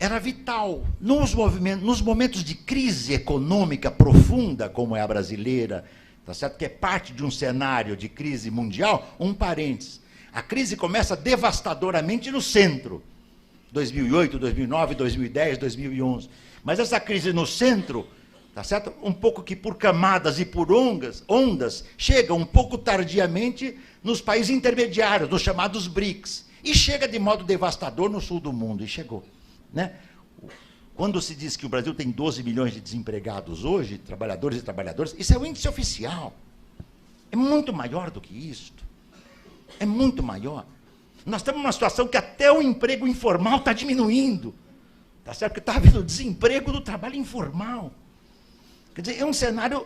era vital. Nos momentos de crise econômica profunda, como é a brasileira, tá certo? Que é parte de um cenário de crise mundial, um parênteses. A crise começa devastadoramente no centro. 2008, 2009, 2010, 2011. Mas essa crise no centro, tá certo? Um pouco que por camadas e por ondas, chega um pouco tardiamente nos países intermediários, nos chamados BRICS. E chega de modo devastador no sul do mundo, e chegou. Né? Quando se diz que o Brasil tem 12 milhões de desempregados hoje, trabalhadores e trabalhadoras, isso é o índice oficial. É muito maior do que isso. É muito maior. Nós estamos numa situação que até o emprego informal está diminuindo. Tá certo? Porque está havendo desemprego do trabalho informal. Quer dizer, é um cenário,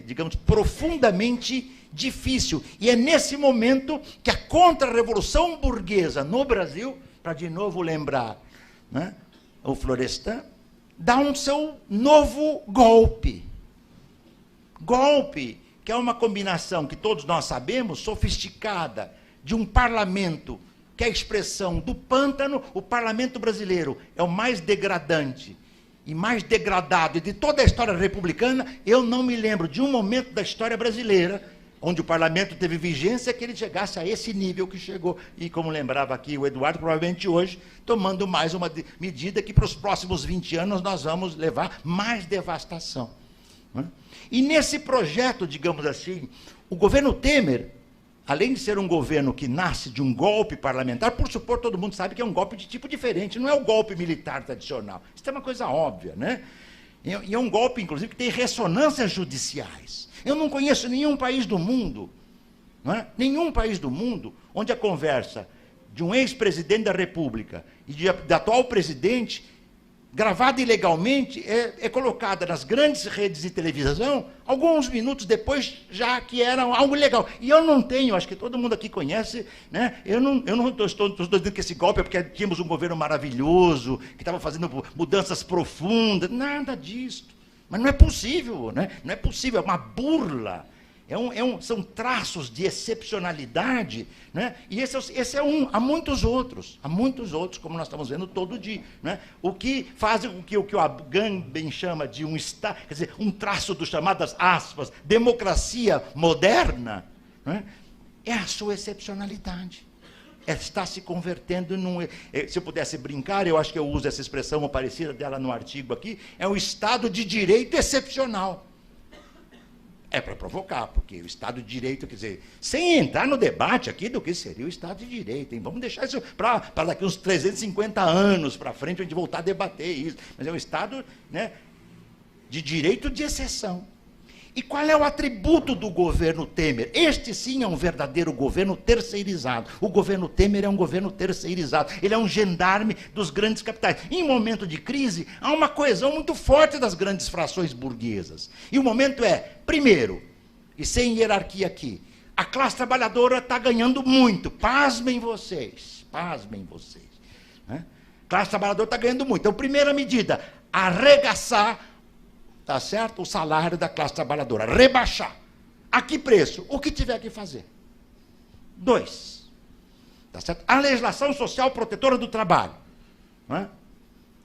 digamos, profundamente difícil. E é nesse momento que a contra-revolução burguesa no Brasil, para de novo lembrar, né, o Florestan, dá um seu novo golpe. Golpe que é uma combinação que todos nós sabemos, sofisticada, de um parlamento que é a expressão do pântano. O parlamento brasileiro é o mais degradante e mais degradado de toda a história republicana. Eu não me lembro de um momento da história brasileira onde o parlamento teve vigência que ele chegasse a esse nível que chegou. E, como lembrava aqui o Eduardo, provavelmente hoje, tomando mais uma medida que para os próximos 20 anos nós vamos levar mais devastação. Né? E nesse projeto, digamos assim, o governo Temer, além de ser um governo que nasce de um golpe parlamentar, por supor, todo mundo sabe que é um golpe de tipo diferente, não é o golpe militar tradicional. Isso é uma coisa óbvia, né? E é um golpe, inclusive, que tem ressonâncias judiciais. Eu não conheço nenhum país do mundo, não é? Nenhum país do mundo onde a conversa de um ex-presidente da República e da atual presidente, gravada ilegalmente, é colocada nas grandes redes de televisão, alguns minutos depois, já que era algo ilegal. E eu não tenho, acho que todo mundo aqui conhece, né? Eu não estou dizendo que esse golpe é porque tínhamos um governo maravilhoso, que estava fazendo mudanças profundas, nada disso. Mas não é possível, né? Não é possível, é uma burla. São traços de excepcionalidade, né? E esse é um, há muitos outros, como nós estamos vendo todo dia, né? O que faz o que o Agamben chama de um Estado, quer dizer, um traço dos chamadas aspas, democracia moderna, né? É a sua excepcionalidade. Está se convertendo num... Se eu pudesse brincar, eu acho que eu uso essa expressão, uma parecida dela no artigo aqui, é um Estado de direito excepcional. É para provocar, porque o Estado de Direito, quer dizer, sem entrar no debate aqui do que seria o Estado de Direito, hein? Vamos deixar isso para daqui uns 350 anos para frente, a gente voltar a debater isso. Mas é um Estado, né, de direito de exceção. E qual é o atributo do governo Temer? Este sim é um verdadeiro governo terceirizado. O governo Temer é um governo terceirizado. Ele é um gendarme dos grandes capitais. Em momento de crise, há uma coesão muito forte das grandes frações burguesas. E o momento é, primeiro, e sem hierarquia aqui, a classe trabalhadora está ganhando muito. Pasmem vocês. Né? A classe trabalhadora está ganhando muito. Então, primeira medida, arregaçar, tá certo? O salário da classe trabalhadora, rebaixar. A que preço? O que tiver que fazer. 2, tá certo? A legislação social protetora do trabalho, não é?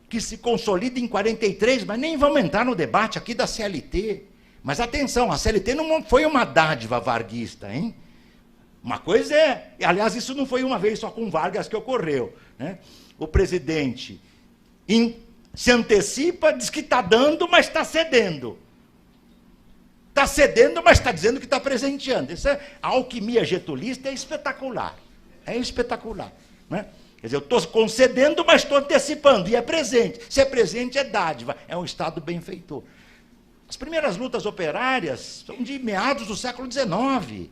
Que se consolida em 43, mas nem vamos entrar no debate aqui da CLT. Mas atenção, a CLT não foi uma dádiva varguista, hein? Uma coisa é... Aliás, isso não foi uma vez só com Vargas que ocorreu, né? O presidente se antecipa, diz que está dando, mas está cedendo. Está cedendo, mas está dizendo que está presenteando. A alquimia getulista é espetacular. É espetacular. Né? Quer dizer, eu estou concedendo, mas estou antecipando. E é presente. Se é presente, é dádiva. É um Estado benfeitor. As primeiras lutas operárias são de meados do século XIX.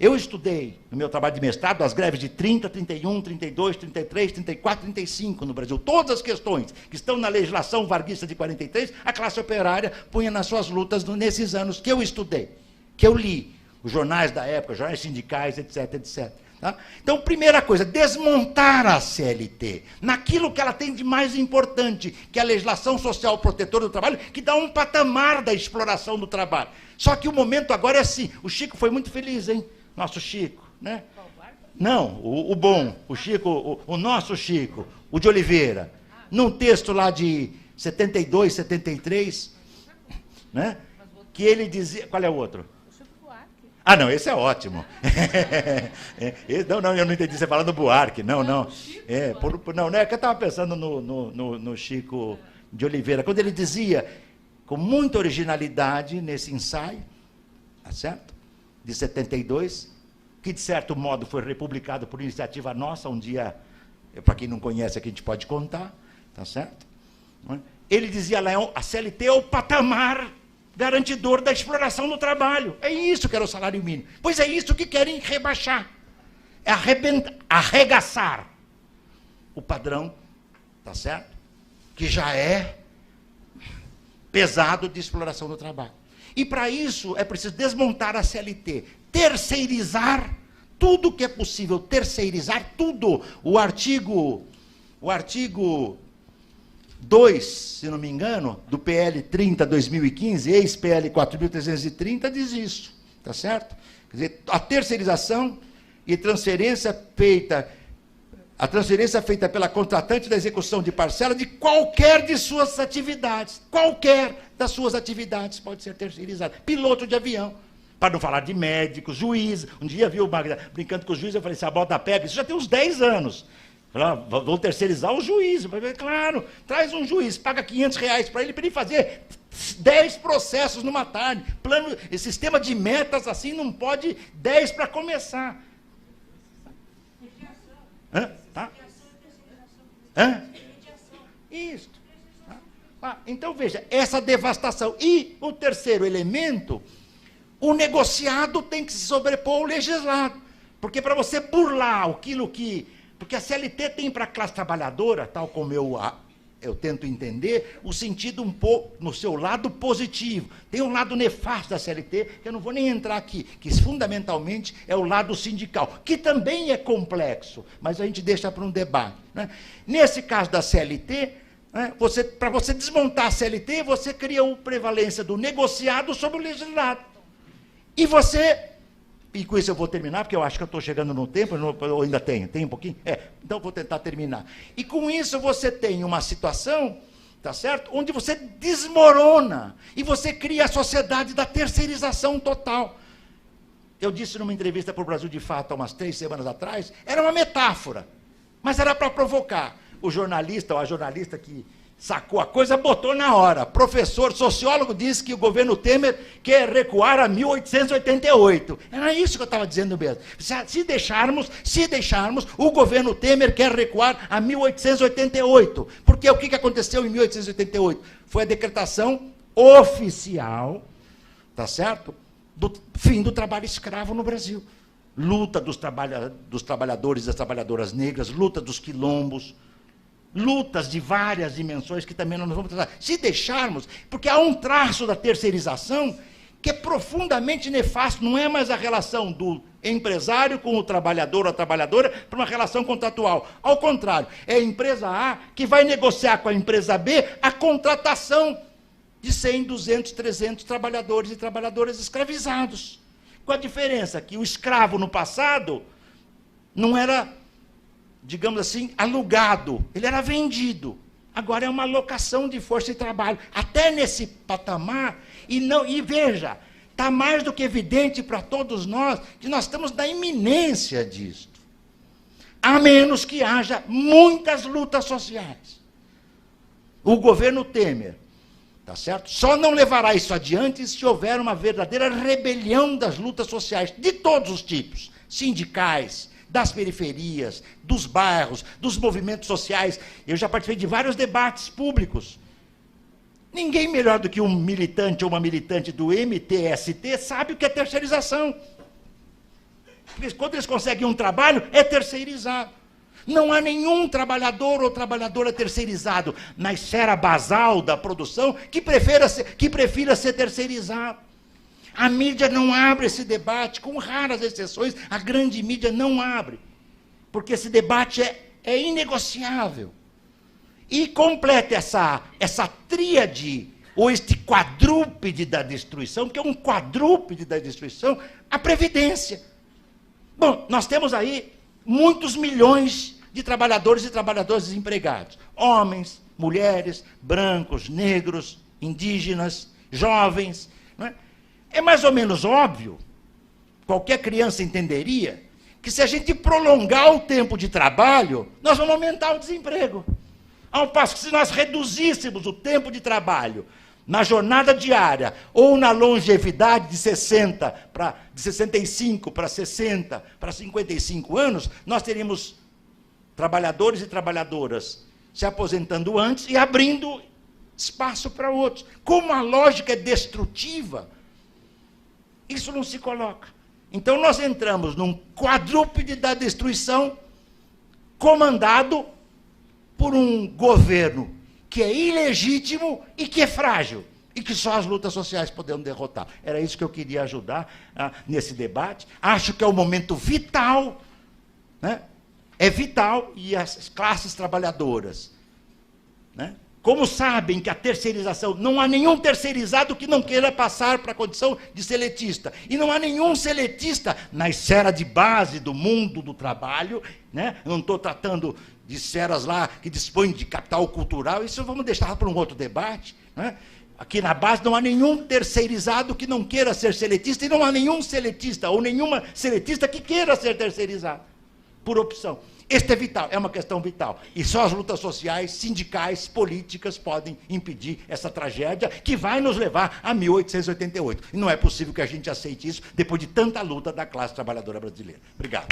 Eu estudei, no meu trabalho de mestrado, as greves de 30, 31, 32, 33, 34, 35 no Brasil. Todas as questões que estão na legislação varguista de 43, a classe operária punha nas suas lutas nesses anos que eu estudei, que eu li, os jornais da época, jornais sindicais, etc, etc. Tá? Então, primeira coisa, desmontar a CLT naquilo que ela tem de mais importante, que é a legislação social protetora do trabalho, que dá um patamar da exploração do trabalho. Só que o momento agora é assim. O Chico foi muito feliz, hein? Nosso Chico, né? Não, o bom, o Chico, o nosso Chico, o de Oliveira. num texto lá de 72, 73, né? Que ele dizia... Qual é o outro? Ah, não, esse é ótimo. Não, eu não entendi você falando do Buarque. Não. Não é que eu estava pensando no Chico de Oliveira, quando ele dizia, com muita originalidade nesse ensaio, tá certo? De 72, que de certo modo foi republicado por iniciativa nossa, um dia, para quem não conhece aqui a gente pode contar, tá certo? Ele dizia lá, a CLT é o patamar garantidor da exploração do trabalho. É isso que era o salário mínimo. Pois é isso que querem rebaixar. É arregaçar o padrão, tá certo? Que já é pesado de exploração do trabalho. E para isso é preciso desmontar a CLT, terceirizar tudo que é possível, terceirizar tudo. O artigo 2, se não me engano, do PL 30/2015, ex-PL 4.330, diz isso, tá certo? Quer dizer, a terceirização e transferência feita pela contratante da execução de parcela de qualquer de suas atividades, qualquer das suas atividades pode ser terceirizada. Piloto de avião, para não falar de médicos, juiz. Um dia viu brincando com o juiz, eu falei, se a bota pega, isso já tem uns 10 anos. Vão terceirizar o juiz. Claro, traz um juiz, paga R$500 para ele fazer 10 processos numa tarde. Sistema de metas assim não pode 10 para começar. Tá? Isso. Tá? Então, veja, essa devastação. E o terceiro elemento, o negociado tem que se sobrepor ao legislado. Porque para você burlar aquilo que... Porque a CLT tem para a classe trabalhadora, tal como eu tento entender, o sentido um pouco no seu lado positivo. Tem um lado nefasto da CLT, que eu não vou nem entrar aqui, que fundamentalmente é o lado sindical, que também é complexo, mas a gente deixa para um debate. Né? Nesse caso da CLT, né, para você desmontar a CLT, você cria a prevalência do negociado sobre o legislado. E com isso eu vou terminar, porque eu acho que eu estou chegando no tempo, eu ainda tenho um pouquinho? Então eu vou tentar terminar. E com isso você tem uma situação, tá certo? Onde você desmorona e você cria a sociedade da terceirização total. Eu disse numa entrevista para o Brasil de Fato, há umas 3 semanas atrás, era uma metáfora, mas era para provocar. O jornalista ou a jornalista que sacou a coisa, botou na hora. Professor, sociólogo, disse que o governo Temer quer recuar a 1888. Era isso que eu estava dizendo mesmo. Se deixarmos, o governo Temer quer recuar a 1888. Porque o que aconteceu em 1888? Foi a decretação oficial, tá certo? Do fim do trabalho escravo no Brasil. Luta dos trabalhadores e das trabalhadoras negras, luta dos quilombos, lutas de várias dimensões que também não nos vamos tratar. Se deixarmos, porque há um traço da terceirização que é profundamente nefasto, não é mais a relação do empresário com o trabalhador ou a trabalhadora para uma relação contratual. Ao contrário, é a empresa A que vai negociar com a empresa B a contratação de 100, 200, 300 trabalhadores e trabalhadoras escravizados. Com a diferença que o escravo no passado não era, digamos assim, alugado, ele era vendido. Agora é uma locação de força de trabalho. Até nesse patamar, e veja, está mais do que evidente para todos nós que nós estamos na iminência disto. A menos que haja muitas lutas sociais. O governo Temer, tá certo? Só não levará isso adiante se houver uma verdadeira rebelião das lutas sociais, de todos os tipos, sindicais, das periferias, dos bairros, dos movimentos sociais. Eu já participei de vários debates públicos. Ninguém melhor do que um militante ou uma militante do MTST sabe o que é terceirização. Porque quando eles conseguem um trabalho, é terceirizado. Não há nenhum trabalhador ou trabalhadora terceirizado na esfera basal da produção que prefira ser terceirizado. A mídia não abre esse debate, com raras exceções, a grande mídia não abre, porque esse debate é inegociável. E completa essa tríade, ou este quadrúpede da destruição, que é um quadrúpede da destruição, a Previdência. Bom, nós temos aí muitos milhões de trabalhadores e trabalhadoras desempregados, homens, mulheres, brancos, negros, indígenas, jovens. Não é? É mais ou menos óbvio, qualquer criança entenderia, que se a gente prolongar o tempo de trabalho, nós vamos aumentar o desemprego. Ao passo que se nós reduzíssemos o tempo de trabalho na jornada diária ou na longevidade de 65 para 60, para 55 anos, nós teríamos trabalhadores e trabalhadoras se aposentando antes e abrindo espaço para outros. Como a lógica é destrutiva, isso não se coloca. Então nós entramos num quadrúpede da destruição comandado por um governo que é ilegítimo e que é frágil, e que só as lutas sociais poderão derrotar. Era isso que eu queria ajudar nesse debate. Acho que é um momento vital, né? É vital, e as classes trabalhadoras, né? Como sabem que a terceirização, não há nenhum terceirizado que não queira passar para a condição de seletista. E não há nenhum seletista na esfera de base do mundo do trabalho, né? Eu não estou tratando de esferas lá que dispõem de capital cultural, isso vamos deixar para um outro debate, né? Aqui na base não há nenhum terceirizado que não queira ser seletista, e não há nenhum seletista ou nenhuma seletista que queira ser terceirizado, por opção. Este é vital, é uma questão vital. E só as lutas sociais, sindicais, políticas podem impedir essa tragédia que vai nos levar a 1888. E não é possível que a gente aceite isso depois de tanta luta da classe trabalhadora brasileira. Obrigado.